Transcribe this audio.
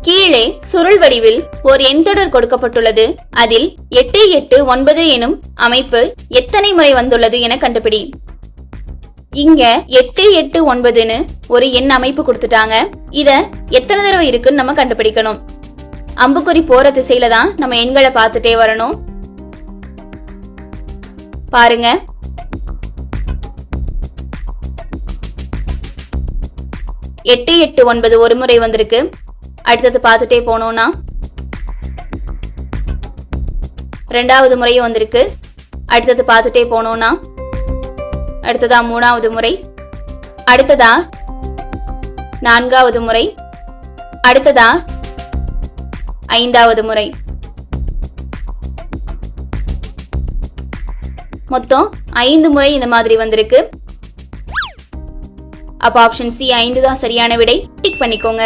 கீழே சுருள் வடிவில் ஒரு எண் தொடர் கொடுக்கப்பட்டுள்ளது. அதில் 889 எனும் அமைப்பு எத்தனை முறை வந்துள்ளது என கண்டுபிடி. இங்க 889ன்னு ஒரு எண் அமைப்பு கொடுத்துட்டாங்க. இத எத்தனை தடவை இருக்குன்னு நம்ம கண்டுபிடிக்கணும். அம்புக்குறி போற திசையில தான் நம்ம எண்களை பார்த்துட்டே வரணும். பாருங்க, 889 ஒரு முறை வந்திருக்கு. அடுத்தது பார்த்துட்டே போனோம்னா ரெண்டாவது முறையும் வந்திருக்கு. அடுத்தது பார்த்துட்டே போனோம்னா அடுத்ததா மூணாவது முறை, அடுத்ததா நான்காவது முறை, அடுத்ததா ஐந்தாவது முறை. மொத்தம் 5 முறை இந்த மாதிரி வந்திருக்கு. அப்ப ஆப்ஷன் சி 5 தான் சரியான விடை. டிக் பண்ணிக்கோங்க.